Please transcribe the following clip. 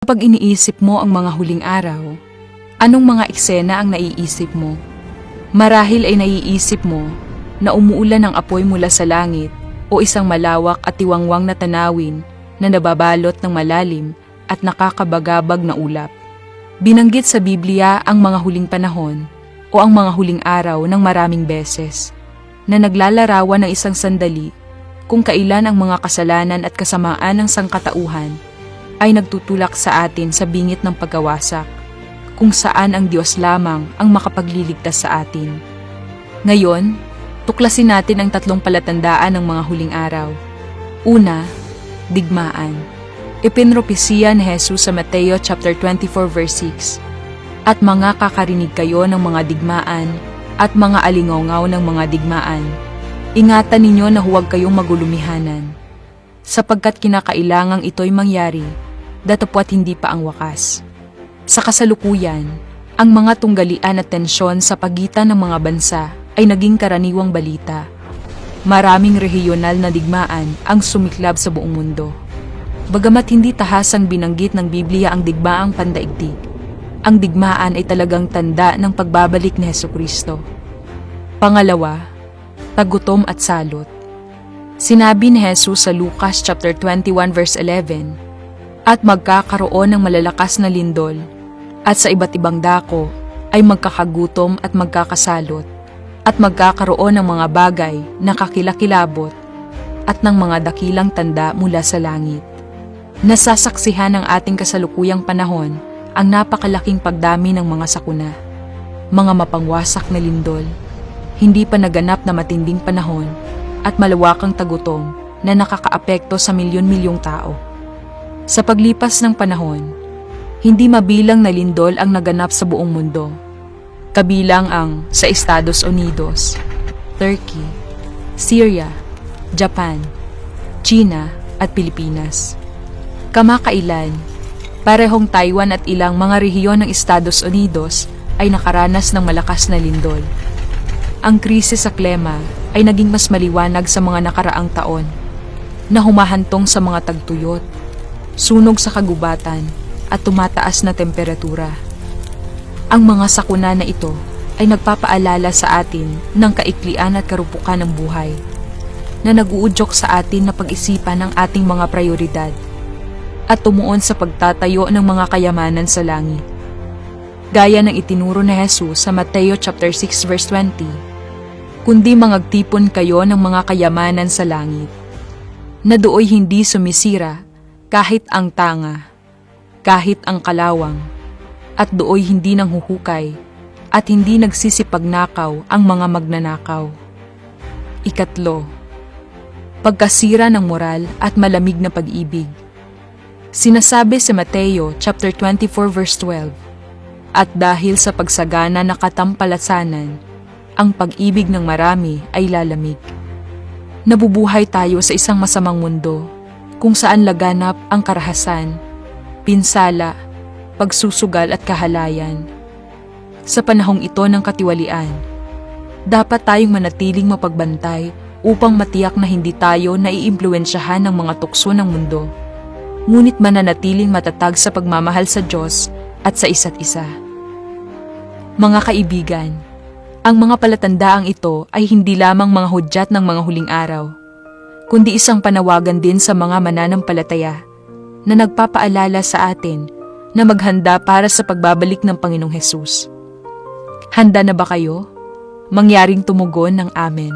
Kapag iniisip mo ang mga huling araw, anong mga eksena ang naiisip mo? Marahil ay naiisip mo na umuulan ng apoy mula sa langit o isang malawak at tiwangwang na tanawin na nababalot ng malalim at nakakabagabag na ulap. Binanggit sa Biblia ang mga huling panahon o ang mga huling araw ng maraming beses na naglalarawan ng isang sandali kung kailan ang mga kasalanan at kasamaan ng sangkatauhan ay nagtutulak sa atin sa bingit ng pagkawasak, kung saan ang Diyos lamang ang makapagliligtas sa atin. Ngayon, tuklasin natin ang tatlong palatandaan ng mga huling araw. Una, digmaan. Ipinropesiya ni Jesus sa Mateo chapter 24 verse 6. At mga kakarinig kayo ng mga digmaan at mga alingaw-ngaw ng mga digmaan. Ingatan ninyo na huwag kayong magulumihanan, sapagkat kinakailangang ito'y mangyari, datapwat hindi pa ang wakas. Sa kasalukuyan, ang mga tunggalian at tensyon sa pagitan ng mga bansa ay naging karaniwang balita. Maraming rehiyonal na digmaan ang sumiklab sa buong mundo. Bagamat hindi tahasang binanggit ng Biblia ang digmaang pandaigdig, ang digmaan ay talagang tanda ng pagbabalik ni Hesukristo. Pangalawa, tagutom at salot. Sinabi ni Jesus sa Lucas chapter 21 verse 11, "At magkakaroon ng malalakas na lindol, at sa iba't ibang dako ay magkakagutom at magkakasalot, at magkakaroon ng mga bagay na kakilakilabot at ng mga dakilang tanda mula sa langit." Nasasaksihan ng ating kasalukuyang panahon ang napakalaking pagdami ng mga sakuna, mga mapangwasak na lindol, hindi pa naganap na matinding panahon, at malawakang tagutom na nakakaapekto sa milyon-milyong tao. Sa paglipas ng panahon, hindi mabilang na lindol ang naganap sa buong mundo. Kabilang ang sa Estados Unidos, Turkey, Syria, Japan, China at Pilipinas. Kamakailan, parehong Taiwan at ilang mga rehiyon ng Estados Unidos ay nakaranas ng malakas na lindol. Ang krisis sa klima ay naging mas maliwanag sa mga nakaraang taon, na humahantong sa mga tagtuyot, sunog sa kagubatan at tumataas na temperatura. Ang mga sakuna na ito ay nagpapaalala sa atin ng kaiklian at karupukan ng buhay, na naguudyok sa atin na pag-isipan ang ating mga prioridad at tumuon sa pagtatayo ng mga kayamanan sa langit. Gaya ng itinuro ni Jesus sa Mateo chapter 6 verse 20, "Kundi mangagtipon kayo ng mga kayamanan sa langit, na dooy hindi sumisira kahit ang tanga, kahit ang kalawang, at dooy hindi nanghuhukay, at hindi nagsisipagnakaw ang mga magnanakaw." Ikatlo, pagkasira ng moral at malamig na pag-ibig. Sinasabi sa Mateo chapter 24 verse 12, "At dahil sa pagsagana na katampalasanan, ang pag-ibig ng marami ay lalamig." Nabubuhay tayo sa isang masamang mundo kung saan laganap ang karahasan, pinsala, pagsusugal at kahalayan. Sa panahong ito ng katiwalian, dapat tayong manatiling mapagbantay upang matiyak na hindi tayo naiimpluwensyahan ng mga tukso ng mundo, ngunit mananatiling matatag sa pagmamahal sa Diyos at sa isa't isa. Mga kaibigan, ang mga palatandaang ito ay hindi lamang mga hudyat ng mga huling araw, kundi isang panawagan din sa mga mananampalataya na nagpapaalala sa atin na maghanda para sa pagbabalik ng Panginoong Hesus. Handa na ba kayo? Mangyaring tumugon ng Amen.